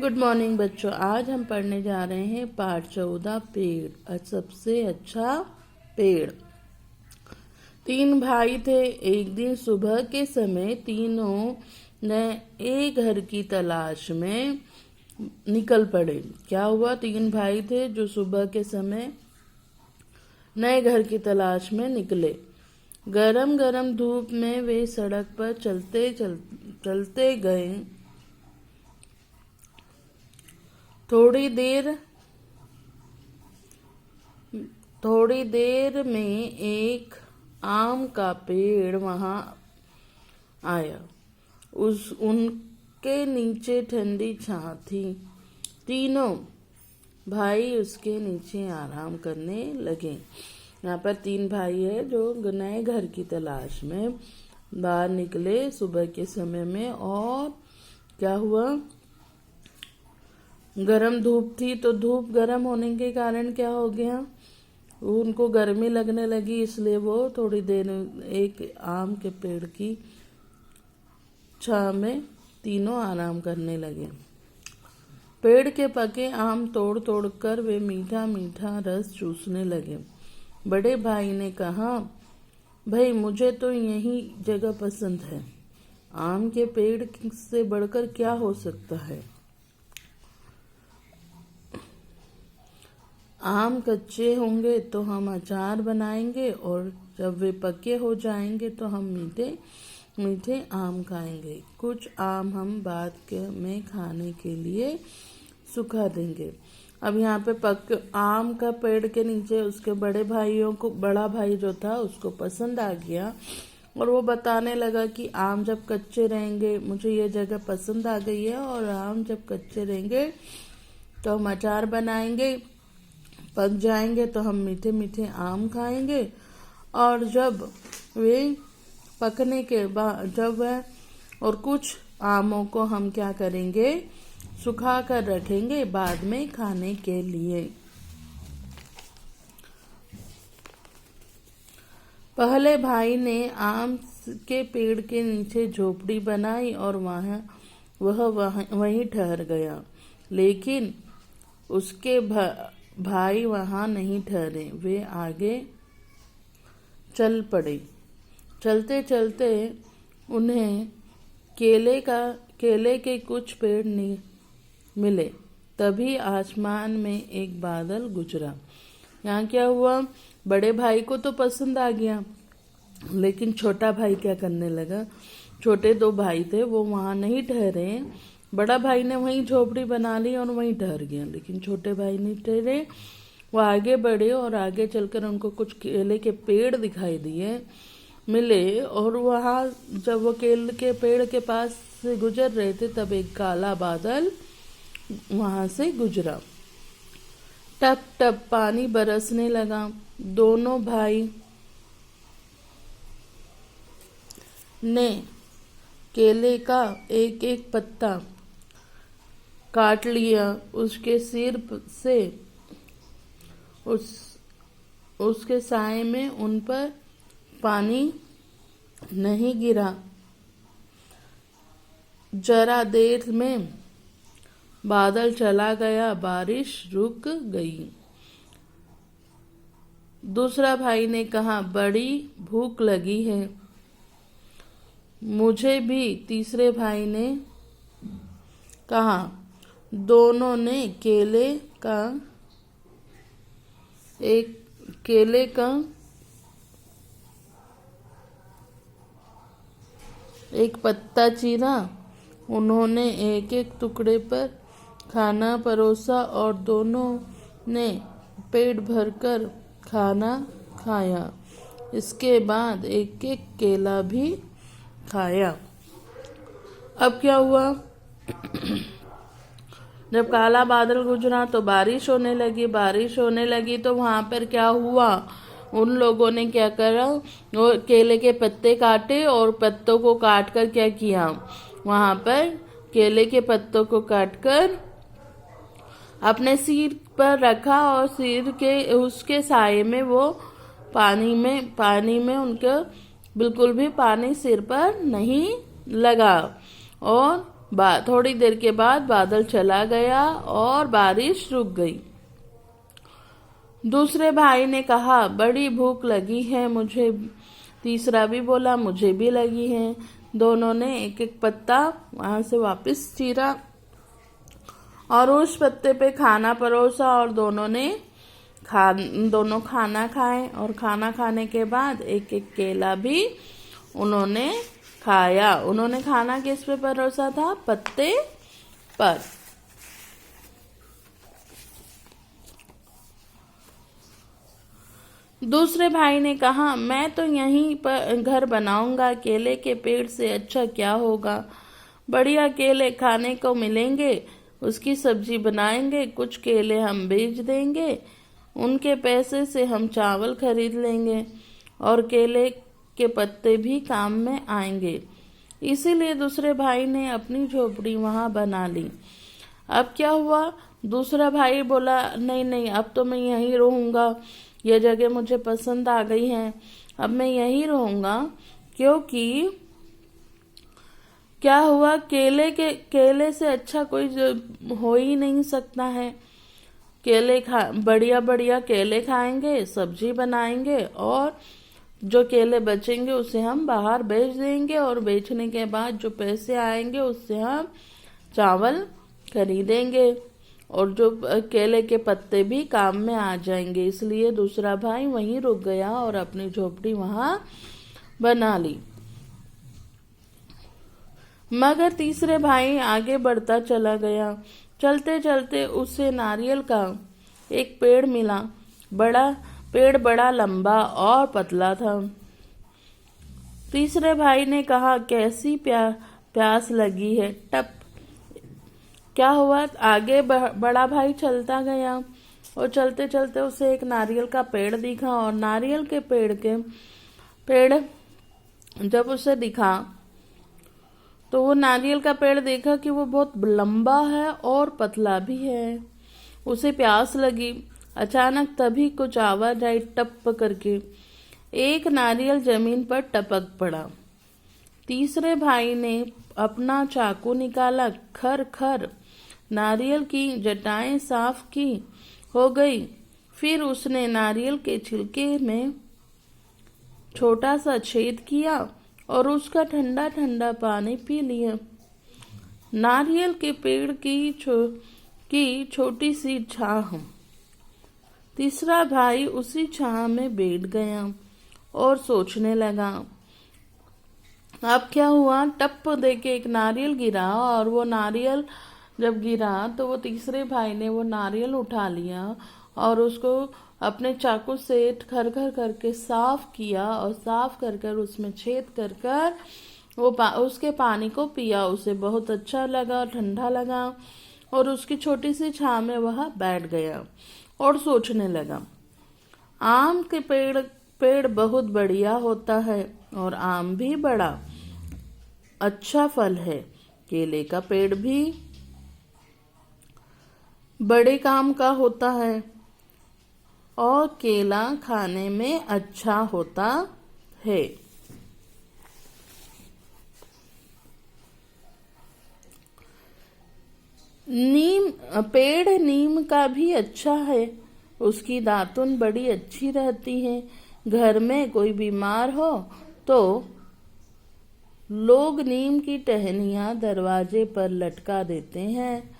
Good morning बच्चों। आज हम पढ़ने जा रहे हैं पाठ 14 पेड़, सबसे अच्छा पेड़। तीन भाई थे। एक दिन सुबह के समय तीनों नए घर की तलाश में निकल पड़े। क्या हुआ? तीन भाई थे जो सुबह के समय नए घर की तलाश में निकले। गरम गरम धूप में वे सड़क पर चलते गए। थोड़ी देर में एक आम का पेड़ वहां आया। उनके नीचे ठंडी छां थी। तीनों भाई उसके नीचे आराम करने लगे। यहाँ पर तीन भाई है जो नए घर की तलाश में बाहर निकले सुबह के समय में। और क्या हुआ? गरम धूप थी, तो धूप गरम होने के कारण क्या हो गया, उनको गर्मी लगने लगी। इसलिए वो थोड़ी देर एक आम के पेड़ की छांव में तीनों आराम करने लगे। पेड़ के पके आम तोड़ तोड़ कर वे मीठा मीठा रस चूसने लगे। बड़े भाई ने कहा, भाई मुझे तो यही जगह पसंद है। आम के पेड़ से बढ़कर क्या हो सकता है। आम कच्चे होंगे तो हम अचार बनाएंगे और जब वे पके हो जाएंगे तो हम मीठे मीठे आम खाएंगे। कुछ आम हम बाद में खाने के लिए सुखा देंगे। अब यहाँ पे आम का पेड़ के नीचे उसके बड़ा भाई जो था उसको पसंद आ गया और वो बताने लगा कि आम जब कच्चे रहेंगे, मुझे ये जगह पसंद आ गई है और आम जब कच्चे रहेंगे तो हम अचार बनाएंगे, पक जाएंगे तो हम मीठे मीठे आम खाएंगे। और जब वे पकने के बाद और कुछ आमों को हम क्या करेंगे, सुखा कर रखेंगे बाद में खाने के लिए। पहले भाई ने आम के पेड़ के नीचे झोपड़ी बनाई और वह वहीं ठहर गया। लेकिन उसके भाई वहां नहीं ठहरे। वे आगे चल पड़े। चलते चलते उन्हें केले के कुछ पेड़ मिले। तभी आसमान में एक बादल गुजरा। यहाँ क्या हुआ, बड़े भाई को तो पसंद आ गया, लेकिन छोटा भाई क्या करने लगा, छोटे दो भाई थे वो वहां नहीं ठहरे। बड़ा भाई ने वहीं झोपड़ी बना ली और वहीं ठहर गया, लेकिन छोटे भाई नहीं ठहरे। वो आगे बढ़े और आगे चलकर उनको कुछ केले के पेड़ दिखाई मिले। और वहां जब वो केले के पेड़ के पास से गुजर रहे थे तब एक काला बादल वहां से गुजरा। टप टप पानी बरसने लगा। दोनों भाई ने केले का एक एक पत्ता काट लिया। उसके सिर से उसके साए में उन पर पानी नहीं गिरा। जरा देर में बादल चला गया, बारिश रुक गई। दूसरा भाई ने कहा, बड़ी भूख लगी है। मुझे भी, तीसरे भाई ने कहा। दोनों ने केले का एक पत्ता चीरा। उन्होंने एक एक टुकड़े पर खाना परोसा और दोनों ने पेट भरकर खाना खाया। इसके बाद एक एक केला भी खाया। अब क्या हुआ, जब काला बादल गुजरा तो बारिश होने लगी। तो वहां पर क्या हुआ, उन लोगों ने क्या करा, वो केले के पत्ते काटे और पत्तों को काट कर क्या किया, वहां पर केले के पत्तों को काटकर अपने सिर पर रखा और सिर के उसके साये में वो पानी में उनके बिल्कुल भी पानी सिर पर नहीं लगा। और थोड़ी देर के बाद बादल चला गया और बारिश रुक गई। दूसरे भाई ने कहा, बड़ी भूख लगी है मुझे। तीसरा भी बोला, मुझे भी लगी है। दोनों ने एक एक पत्ता वहां से वापस चीरा और उस पत्ते पे खाना परोसा और दोनों खाना खाए। और खाना खाने के बाद एक एक केला भी उन्होंने खाया। उन्होंने खाना किस पे परोसा था? पत्ते पर। दूसरे भाई ने कहा, मैं तो यहीं पर घर बनाऊंगा, केले के पेड़ से अच्छा क्या होगा। बढ़िया केले खाने को मिलेंगे, उसकी सब्जी बनाएंगे, कुछ केले हम बेच देंगे, उनके पैसे से हम चावल खरीद लेंगे और केले के पत्ते भी काम में आएंगे। इसीलिए दूसरे भाई ने अपनी झोपड़ी वहां बना ली। अब क्या हुआ? दूसरा भाई बोला, नहीं नहीं, अब तो मैं यहीं रहूंगा, यह जगह मुझे पसंद आ गई है, अब मैं यहीं रहूंगा। क्योंकि क्या हुआ, केले से अच्छा कोई हो ही नहीं सकता है। बढ़िया बढ़िया केले खाएंगे, सब्जी बनाएंगे और जो केले बचेंगे उसे हम बाहर बेच देंगे और बेचने के बाद जो पैसे आएंगे उससे हम चावल खरीदेंगे और जो केले के पत्ते भी काम में आ जाएंगे। इसलिए दूसरा भाई वहीं रुक गया और अपनी झोपड़ी वहां बना ली। मगर तीसरे भाई आगे बढ़ता चला गया। चलते चलते उसे नारियल का एक पेड़ मिला। पेड़ बड़ा लंबा और पतला था। तीसरे भाई ने कहा, कैसी प्यास लगी है। टप। क्या हुआ? आगे बड़ा भाई चलता गया और चलते चलते उसे एक नारियल का पेड़ दिखा और नारियल के पेड़ जब उसे दिखा तो वो नारियल का पेड़ देखा कि वो बहुत लंबा है और पतला भी है। उसे प्यास लगी। अचानक तभी कुछ आवाज आई, टप करके एक नारियल जमीन पर टपक पड़ा। तीसरे भाई ने अपना चाकू निकाला, खर खर नारियल की जटाएं साफ की हो गई। फिर उसने नारियल के छिलके में छोटा सा छेद किया और उसका ठंडा ठंडा पानी पी लिया। नारियल के पेड़ की छोटी सी छाह। तीसरा भाई उसी छाह में बैठ गया और सोचने लगा। अब क्या हुआ? टप देके एक नारियल गिरा और वो नारियल जब गिरा तो वो तीसरे भाई ने वो नारियल उठा लिया और उसको अपने चाकू से खर खर करके साफ किया और साफ कर कर उसमें छेद कर कर उसके पानी को पिया। उसे बहुत अच्छा लगा, ठंडा लगा और उसकी छोटी सी छांव में वह बैठ गया और सोचने लगा। आम के पेड़ बहुत बढ़िया होता है और आम भी बड़ा अच्छा फल है। केले का पेड़ भी बड़े काम का होता है और केला खाने में अच्छा होता है। पेड़ नीम का भी अच्छा है, उसकी दातुन बड़ी अच्छी रहती है। घर में कोई बीमार हो तो लोग नीम की टहनियां दरवाजे पर लटका देते हैं।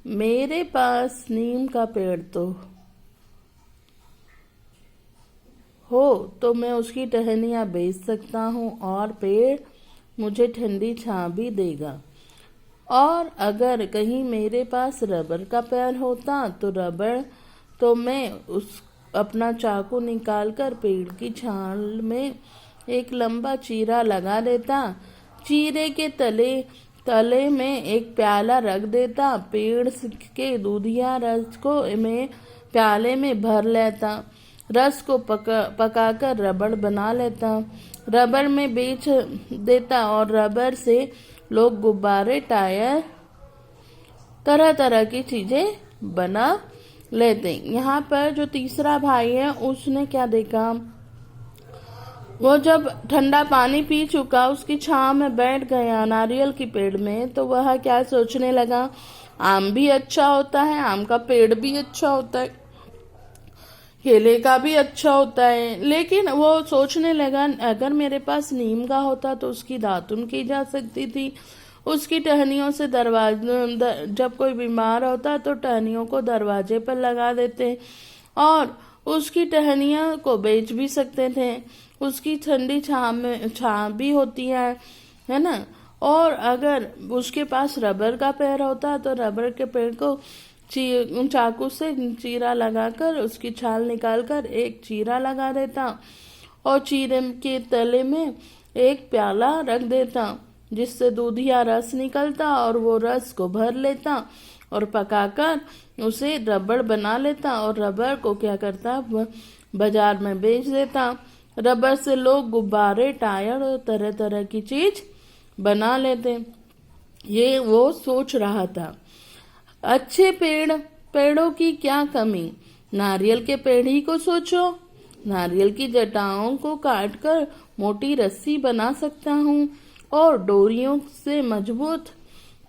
मेरे पास नीम का पेड़ हो तो मैं उसकी टहनियां बेच सकता हूँ और पेड़ मुझे ठंडी छां भी देगा। और अगर कहीं मेरे पास रबर का पेड़ होता तो मैं अपना चाकू निकालकर पेड़ की छाल में एक लंबा चीरा लगा देता, चीरे के तले में एक प्याला रख देता, पेड़ के दूधिया रस को मैं प्याले में भर लेता, रस को पकाकर रबड़ बना लेता, रबड़ में बेच देता और रबड़ से लोग गुब्बारे, टायर, तरह तरह की चीजें बना लेते। यहाँ पर जो तीसरा भाई है उसने क्या देखा, वो जब ठंडा पानी पी चुका उसकी छांव में बैठ गया नारियल की पेड़ में, तो वह क्या सोचने लगा, आम भी अच्छा होता है, आम का पेड़ भी अच्छा होता है, केले का भी अच्छा होता है। लेकिन वो सोचने लगा, अगर मेरे पास नीम का होता तो उसकी दातुन की जा सकती थी, उसकी टहनियों से जब कोई बीमार होता तो टहनियों को दरवाजे पर लगा देते और उसकी टहनियों को बेच भी सकते थे। उसकी ठंडी छां भी होती है ना। और अगर उसके पास रबर का पेड़ होता तो रबर के पेड़ को चाकू से चीरा लगाकर उसकी छाल निकालकर एक चीरा लगा देता और चीरे के तले में एक प्याला रख देता जिससे दूध या रस निकलता और वो रस को भर लेता और पकाकर उसे रबड़ बना लेता और रबड़ को क्या करता, बाजार में बेच देता। रबड़ से लोग गुब्बारे, टायर और तरह तरह की चीज बना लेते। ये वो सोच रहा था। अच्छे पेड़ों की क्या कमी, नारियल के पेड़ ही को सोचो। नारियल की जटाओं को काटकर मोटी रस्सी बना सकता हूँ और डोरियों से मजबूत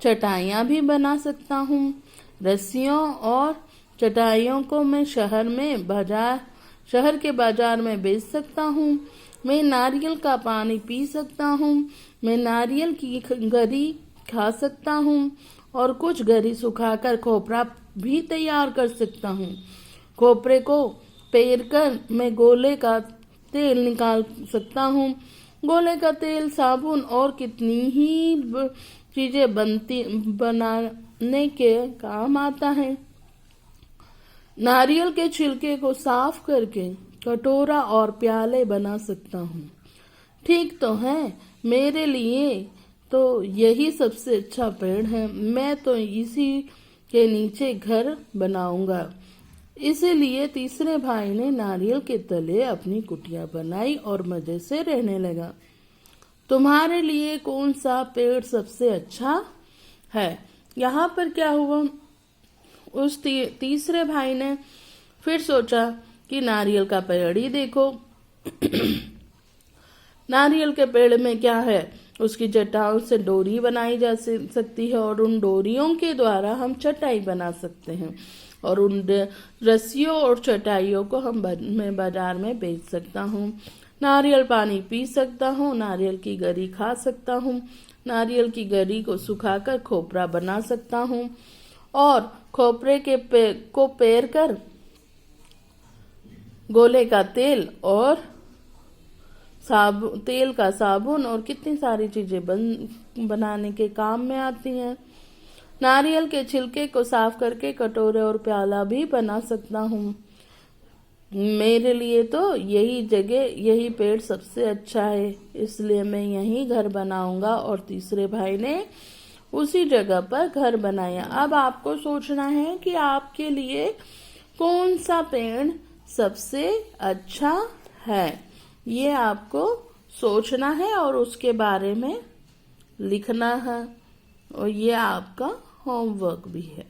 चटाइयाँ भी बना सकता हूँ। रस्सियों और चटाइयों को मैं शहर के बाजार में बेच सकता हूँ। मैं नारियल का पानी पी सकता हूँ। मैं नारियल की गरी खा सकता हूँ और कुछ गरी सुखाकर खोपरा भी तैयार कर सकता हूँ। खोपरे को पेरकर मैं गोले का तेल निकाल सकता हूँ। गोले का तेल साबुन और कितनी ही चीजें बनाने के काम आता है। नारियल के छिलके को साफ करके कटोरा और प्याले बना सकता हूँ। ठीक तो है, मेरे लिए तो यही सबसे अच्छा पेड़ है। मैं तो इसी के नीचे घर बनाऊंगा। इसीलिए तीसरे भाई ने नारियल के तले अपनी कुटिया बनाई और मजे से रहने लगा। तुम्हारे लिए कौन सा पेड़ सबसे अच्छा है? यहाँ पर क्या हुआ, उस तीसरे भाई ने फिर सोचा कि नारियल का पेड़ ही देखो। नारियल के पेड़ में क्या है, उसकी जटाओं से डोरी बनाई जा सकती है और उन डोरियों के द्वारा हम चटाई बना सकते हैं और उन रस्सियों और चटाइयों को मैं बाजार में बेच सकता हूँ। नारियल पानी पी सकता हूँ, नारियल की गरी खा सकता हूँ, नारियल की गरी को सुखाकर खोपरा बना सकता हूँ और खोपरे के को पेर कर गोले का तेल और तेल का साबुन और कितनी सारी चीजें बनाने के काम में आती हैं। नारियल के छिलके को साफ करके कटोरे और प्याला भी बना सकता हूँ। मेरे लिए तो यही पेड़ सबसे अच्छा है, इसलिए मैं यहीं घर बनाऊंगा। और तीसरे भाई ने उसी जगह पर घर बनाया। अब आपको सोचना है कि आपके लिए कौन सा पेड़ सबसे अच्छा है, ये आपको सोचना है और उसके बारे में लिखना है और ये आपका होमवर्क भी है।